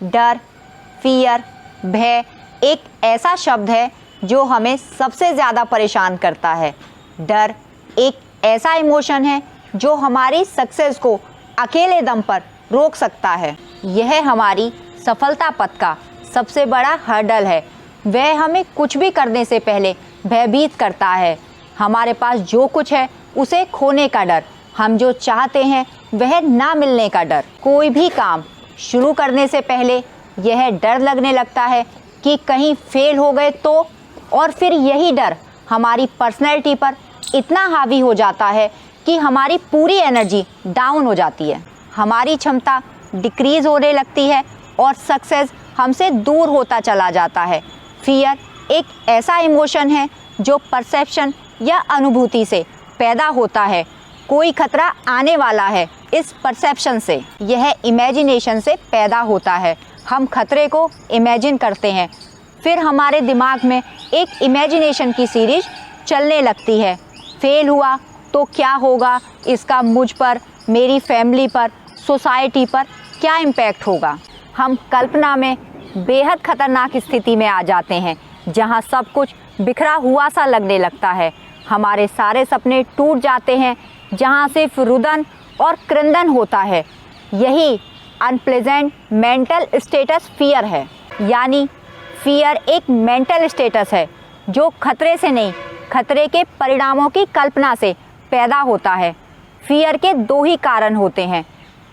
डर, फियर, भय एक ऐसा शब्द है जो हमें सबसे ज़्यादा परेशान करता है। डर एक ऐसा इमोशन है जो हमारी सक्सेस को अकेले दम पर रोक सकता है। यह हमारी सफलता पथ का सबसे बड़ा हर्डल है। वह हमें कुछ भी करने से पहले भयभीत करता है। हमारे पास जो कुछ है उसे खोने का डर, हम जो चाहते हैं वह ना मिलने का डर। कोई भी काम शुरू करने से पहले यह डर लगने लगता है कि कहीं फेल हो गए तो, और फिर यही डर हमारी पर्सनैलिटी पर इतना हावी हो जाता है कि हमारी पूरी एनर्जी डाउन हो जाती है, हमारी क्षमता डिक्रीज़ होने लगती है और सक्सेस हमसे दूर होता चला जाता है। फियर एक ऐसा इमोशन है जो परसेप्शन या अनुभूति से पैदा होता है। कोई खतरा आने वाला है, इस परसेप्शन से, यह इमेजिनेशन से पैदा होता है। हम खतरे को इमेजिन करते हैं, फिर हमारे दिमाग में एक इमेजिनेशन की सीरीज चलने लगती है। फेल हुआ तो क्या होगा, इसका मुझ पर, मेरी फैमिली पर, सोसाइटी पर क्या इम्पैक्ट होगा। हम कल्पना में बेहद खतरनाक स्थिति में आ जाते हैं जहां सब कुछ बिखरा हुआ सा लगने लगता है। हमारे सारे सपने टूट जाते हैं, जहां सिर्फ रुदन और क्रंदन होता है। यही अनप्लेजेंट मेंटल स्टेटस फियर है। यानी फियर एक मेंटल स्टेटस है जो खतरे से नहीं, खतरे के परिणामों की कल्पना से पैदा होता है। फियर के दो ही कारण होते हैं।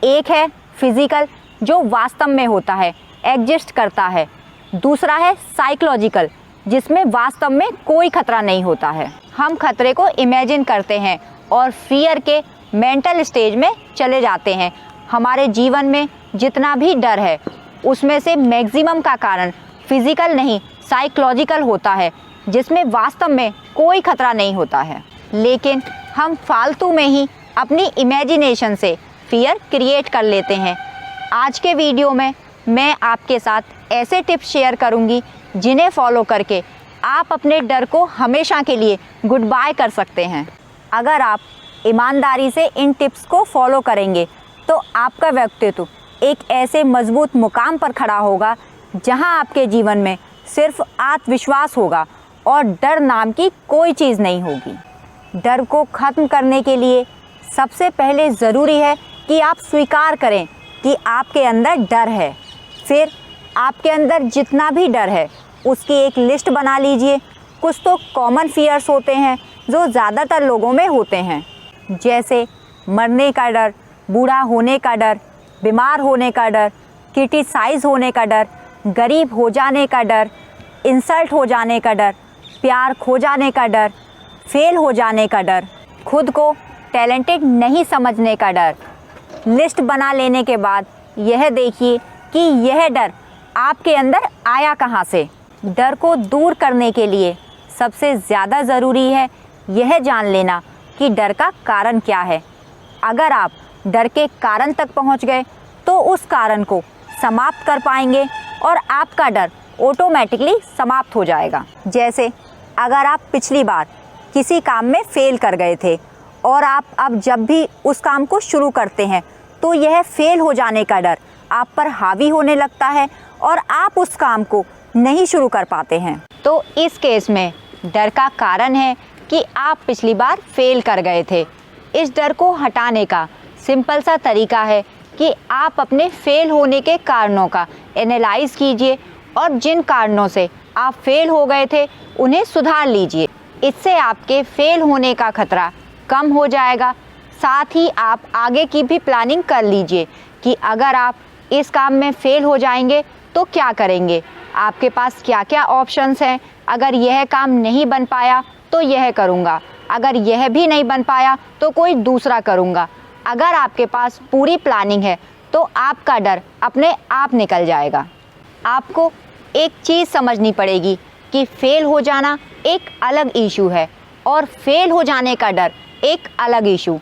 एक है फिजिकल, जो वास्तव में होता है, एग्जिस्ट करता है। दूसरा है साइकोलॉजिकल, जिसमें वास्तव में कोई खतरा नहीं होता है। हम खतरे को इमेजिन करते हैं और फियर के मेंटल स्टेज में चले जाते हैं। हमारे जीवन में जितना भी डर है उसमें से मैक्सिमम का कारण फिजिकल नहीं, साइकोलॉजिकल होता है, जिसमें वास्तव में कोई खतरा नहीं होता है। लेकिन हम फालतू में ही अपनी इमेजिनेशन से फियर क्रिएट कर लेते हैं। आज के वीडियो में मैं आपके साथ ऐसे टिप्स शेयर करूंगी जिन्हें फॉलो करके आप अपने डर को हमेशा के लिए गुड बाय कर सकते हैं। अगर आप ईमानदारी से इन टिप्स को फॉलो करेंगे तो आपका व्यक्तित्व एक ऐसे मजबूत मुकाम पर खड़ा होगा जहां आपके जीवन में सिर्फ आत्मविश्वास होगा और डर नाम की कोई चीज़ नहीं होगी। डर को ख़त्म करने के लिए सबसे पहले ज़रूरी है कि आप स्वीकार करें कि आपके अंदर डर है। फिर आपके अंदर जितना भी डर है उसकी एक लिस्ट बना लीजिए। कुछ तो कॉमन फियर्स होते हैं जो ज़्यादातर लोगों में होते हैं, जैसे मरने का डर, बूढ़ा होने का डर, बीमार होने का डर, क्रिटिसाइज़ होने का डर, गरीब हो जाने का डर, इंसल्ट हो जाने का डर, प्यार खो जाने का डर, फेल हो जाने का डर, खुद को टैलेंटेड नहीं समझने का डर। लिस्ट बना लेने के बाद यह देखिए कि यह डर आपके अंदर आया कहाँ से। डर को दूर करने के लिए सबसे ज़्यादा ज़रूरी है यह जान लेना कि डर का कारण क्या है। अगर आप डर के कारण तक पहुँच गए तो उस कारण को समाप्त कर पाएंगे और आपका डर ऑटोमेटिकली समाप्त हो जाएगा। जैसे अगर आप पिछली बार किसी काम में फेल कर गए थे और आप अब जब भी उस काम को शुरू करते हैं तो यह फेल हो जाने का डर आप पर हावी होने लगता है और आप उस काम को नहीं शुरू कर पाते हैं। तो इस केस में डर का कारण है कि आप पिछली बार फेल कर गए थे। इस डर को हटाने का सिंपल सा तरीका है कि आप अपने फेल होने के कारणों का एनालाइज कीजिए और जिन कारणों से आप फेल हो गए थे उन्हें सुधार लीजिए। इससे आपके फेल होने का खतरा कम हो जाएगा। साथ ही आप आगे की भी प्लानिंग कर लीजिए कि अगर आप इस काम में फेल हो जाएंगे तो क्या करेंगे, आपके पास क्या क्या ऑप्शंस हैं। अगर यह काम नहीं बन पाया तो यह करूँगा, अगर यह भी नहीं बन पाया तो कोई दूसरा करूँगा। अगर आपके पास पूरी प्लानिंग है तो आपका डर अपने आप निकल जाएगा। आपको एक चीज़ समझनी पड़ेगी कि फेल हो जाना एक अलग इशू है और फेल हो जाने का डर एक अलग इशू।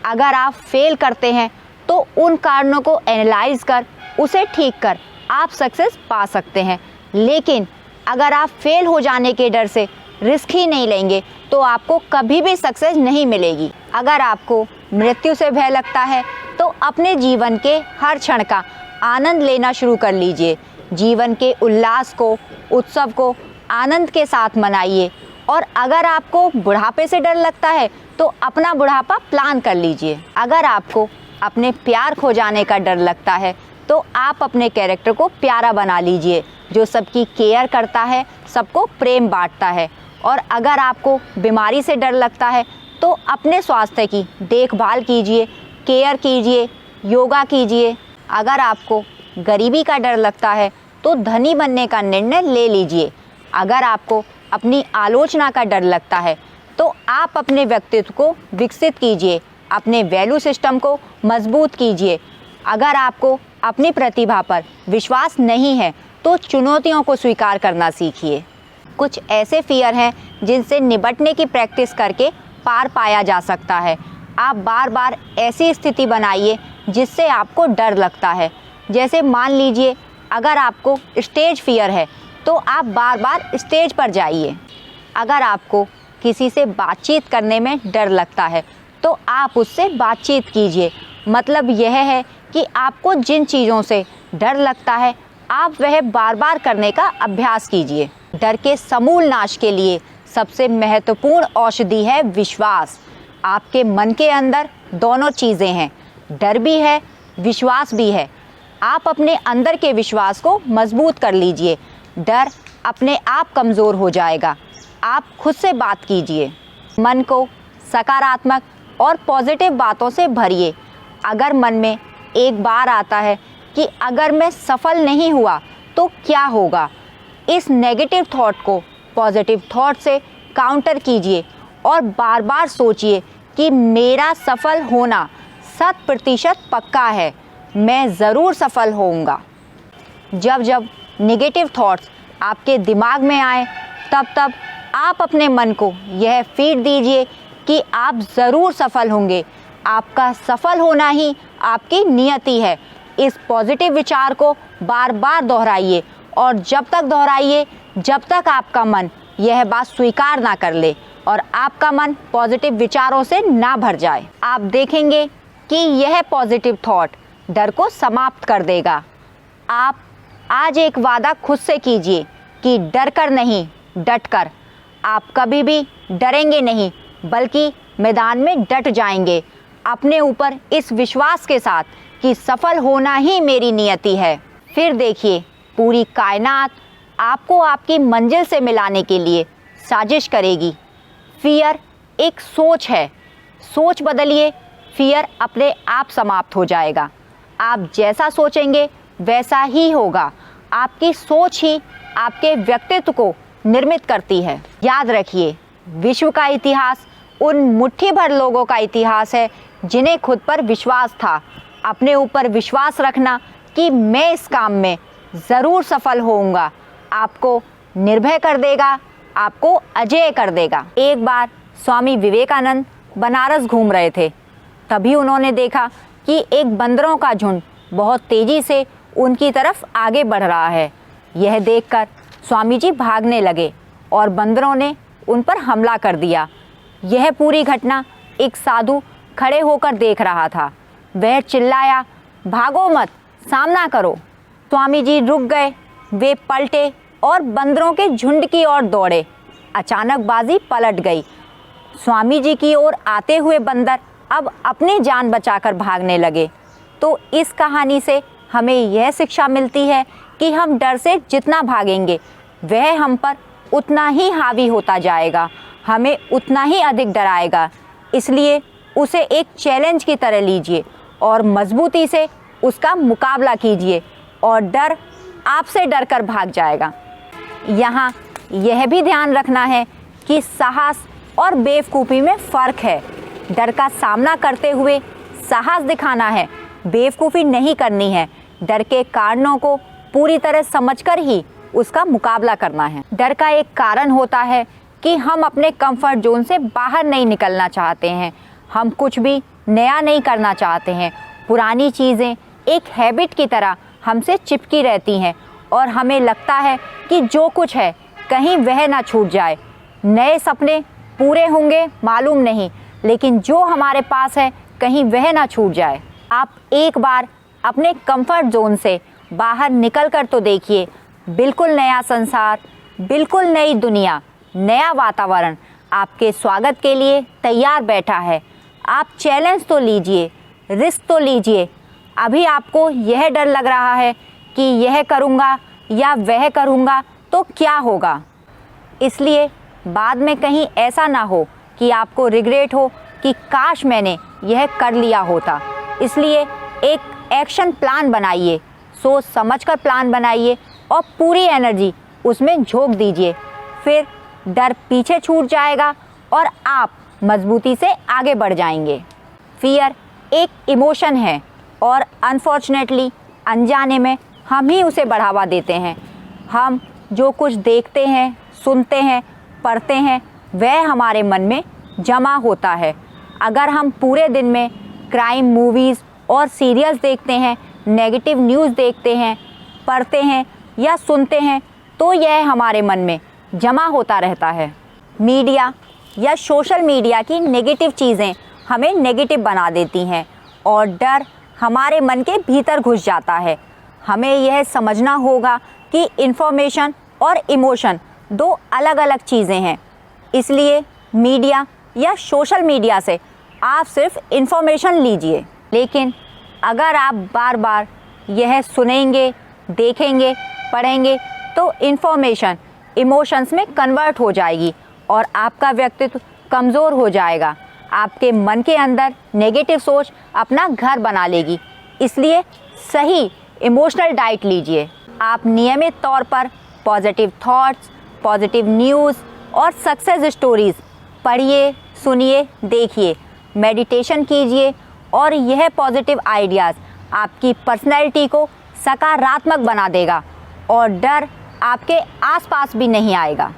अगर आप फेल करते हैं तो उन कारणों को एनालाइज कर उसे ठीक कर आप सक्सेस पा सकते हैं। लेकिन अगर आप फेल हो जाने के डर से रिस्क ही नहीं लेंगे तो आपको कभी भी सक्सेस नहीं मिलेगी। अगर आपको मृत्यु से भय लगता है तो अपने जीवन के हर क्षण का आनंद लेना शुरू कर लीजिए। जीवन के उल्लास को, उत्सव को आनंद के साथ मनाइए। और अगर आपको बुढ़ापे से डर लगता है तो अपना बुढ़ापा प्लान कर लीजिए। अगर आपको अपने प्यार खो जाने का डर लगता है तो आप अपने कैरेक्टर को प्यारा बना लीजिए, जो सबकी केयर करता है, सबको प्रेम बांटता है। और अगर आपको बीमारी से डर लगता है तो अपने स्वास्थ्य की देखभाल कीजिए, केयर कीजिए, योगा कीजिए। अगर आपको गरीबी का डर लगता है तो धनी बनने का निर्णय ले लीजिए। अगर आपको अपनी आलोचना का डर लगता है तो आप अपने व्यक्तित्व को विकसित कीजिए, अपने वैल्यू सिस्टम को मजबूत कीजिए। अगर आपको अपनी प्रतिभा पर विश्वास नहीं है तो चुनौतियों को स्वीकार करना सीखिए। कुछ ऐसे फियर हैं जिनसे निपटने की प्रैक्टिस करके पार पाया जा सकता है। आप बार बार ऐसी स्थिति बनाइए जिससे आपको डर लगता है। जैसे मान लीजिए अगर आपको स्टेज फियर है तो आप बार बार स्टेज पर जाइए। अगर आपको किसी से बातचीत करने में डर लगता है तो आप उससे बातचीत कीजिए। मतलब यह है कि आपको जिन चीज़ों से डर लगता है आप वह बार बार करने का अभ्यास कीजिए। डर के समूल नाश के लिए सबसे महत्वपूर्ण औषधि है विश्वास। आपके मन के अंदर दोनों चीज़ें हैं, डर भी है, विश्वास भी है। आप अपने अंदर के विश्वास को मजबूत कर लीजिए। डर अपने आप कमज़ोर हो जाएगा। आप खुद से बात कीजिए। मन को सकारात्मक और पॉजिटिव बातों से भरिए। अगर मन में एक बार आता है कि अगर मैं सफल नहीं हुआ तो क्या होगा, इस नेगेटिव थॉट को पॉजिटिव थॉट से काउंटर कीजिए और बार बार सोचिए कि मेरा सफल होना 100% पक्का है, मैं ज़रूर सफल होऊंगा। जब जब नेगेटिव थॉट्स आपके दिमाग में आए तब तब आप अपने मन को यह फीड दीजिए कि आप ज़रूर सफल होंगे। आपका सफल होना ही आपकी नियति है। इस पॉजिटिव विचार को बार बार दोहराइए और जब तक दोहराइए जब तक आपका मन यह बात स्वीकार ना कर ले और आपका मन पॉजिटिव विचारों से ना भर जाए। आप देखेंगे कि यह पॉजिटिव थॉट डर को समाप्त कर देगा। आप आज एक वादा खुद से कीजिए कि डर कर नहीं, डट कर। आप कभी भी डरेंगे नहीं बल्कि मैदान में डट जाएंगे, अपने ऊपर इस विश्वास के साथ कि सफल होना ही मेरी नियति है। फिर देखिए पूरी कायनात आपको आपकी मंजिल से मिलाने के लिए साजिश करेगी। फियर एक सोच है, सोच बदलिए, फियर अपने आप समाप्त हो जाएगा। आप जैसा सोचेंगे वैसा ही होगा। आपकी सोच ही आपके व्यक्तित्व को निर्मित करती है। याद रखिए, विश्व का इतिहास उन मुट्ठी भर लोगों का इतिहास है जिन्हें खुद पर विश्वास था। अपने ऊपर विश्वास रखना कि मैं इस काम में ज़रूर सफल होऊंगा, आपको निर्भय कर देगा, आपको अजेय कर देगा। एक बार स्वामी विवेकानंद बनारस घूम रहे थे, तभी उन्होंने देखा कि एक बंदरों का झुंड बहुत तेज़ी से उनकी तरफ आगे बढ़ रहा है। यह देखकर स्वामी जी भागने लगे और बंदरों ने उन पर हमला कर दिया। यह पूरी घटना एक साधु खड़े होकर देख रहा था। वह चिल्लाया, भागो मत, सामना करो। स्वामी जी रुक गए, वे पलटे और बंदरों के झुंड की ओर दौड़े। अचानक बाजी पलट गई। स्वामी जी की ओर आते हुए बंदर अब अपनी जान बचाकर भागने लगे। तो इस कहानी से हमें यह शिक्षा मिलती है कि हम डर से जितना भागेंगे वह हम पर उतना ही हावी होता जाएगा, हमें उतना ही अधिक डराएगा। इसलिए उसे एक चैलेंज की तरह लीजिए और मजबूती से उसका मुकाबला कीजिए और डर आपसे डर कर भाग जाएगा। यहाँ यह भी ध्यान रखना है कि साहस और बेवकूफ़ी में फ़र्क है। डर का सामना करते हुए साहस दिखाना है, बेवकूफ़ी नहीं करनी है। डर के कारणों को पूरी तरह समझकर ही उसका मुकाबला करना है। डर का एक कारण होता है कि हम अपने कंफर्ट जोन से बाहर नहीं निकलना चाहते हैं, हम कुछ भी नया नहीं करना चाहते हैं। पुरानी चीज़ें एक हैबिट की तरह हमसे चिपकी रहती हैं और हमें लगता है कि जो कुछ है कहीं वह ना छूट जाए। नए सपने पूरे होंगे मालूम नहीं, लेकिन जो हमारे पास है कहीं वह ना छूट जाए। आप एक बार अपने कंफर्ट जोन से बाहर निकल कर तो देखिए। बिल्कुल नया संसार, बिल्कुल नई दुनिया, नया वातावरण आपके स्वागत के लिए तैयार बैठा है। आप चैलेंज तो लीजिए, रिस्क तो लीजिए। अभी आपको यह डर लग रहा है कि यह करूँगा या वह करूँगा तो क्या होगा, इसलिए बाद में कहीं ऐसा ना हो कि आपको रिग्रेट हो कि काश मैंने यह कर लिया होता। इसलिए एक एक्शन प्लान बनाइए, सोच समझकर प्लान बनाइए और पूरी एनर्जी उसमें झोंक दीजिए। फिर डर पीछे छूट जाएगा और आप मजबूती से आगे बढ़ जाएंगे। फियर एक इमोशन है और अनफॉर्चुनेटली अनजाने में हम ही उसे बढ़ावा देते हैं। हम जो कुछ देखते हैं, सुनते हैं, पढ़ते हैं, वह हमारे मन में जमा होता है। अगर हम पूरे दिन में क्राइम मूवीज़ और सीरियल्स देखते हैं, नेगेटिव न्यूज़ देखते हैं, पढ़ते हैं या सुनते हैं तो यह हमारे मन में जमा होता रहता है। मीडिया या सोशल मीडिया की नेगेटिव चीज़ें हमें नेगेटिव बना देती हैं और डर हमारे मन के भीतर घुस जाता है। हमें यह समझना होगा कि इन्फॉर्मेशन और इमोशन दो अलग अलग चीज़ें हैं। इसलिए मीडिया या सोशल मीडिया से आप सिर्फ इन्फॉर्मेशन लीजिए, लेकिन अगर आप बार बार यह सुनेंगे, देखेंगे, पढ़ेंगे तो इन्फॉर्मेशन इमोशंस में कन्वर्ट हो जाएगी और आपका व्यक्तित्व कमज़ोर हो जाएगा। आपके मन के अंदर नेगेटिव सोच अपना घर बना लेगी। इसलिए सही इमोशनल डाइट लीजिए। आप नियमित तौर पर पॉजिटिव थॉट्स, पॉजिटिव न्यूज़ और सक्सेस स्टोरीज़ पढ़िए, सुनिए, देखिए, मेडिटेशन कीजिए और यह पॉजिटिव आइडियाज़ आपकी पर्सनैलिटी को सकारात्मक बना देगा और डर आपके आसपास भी नहीं आएगा।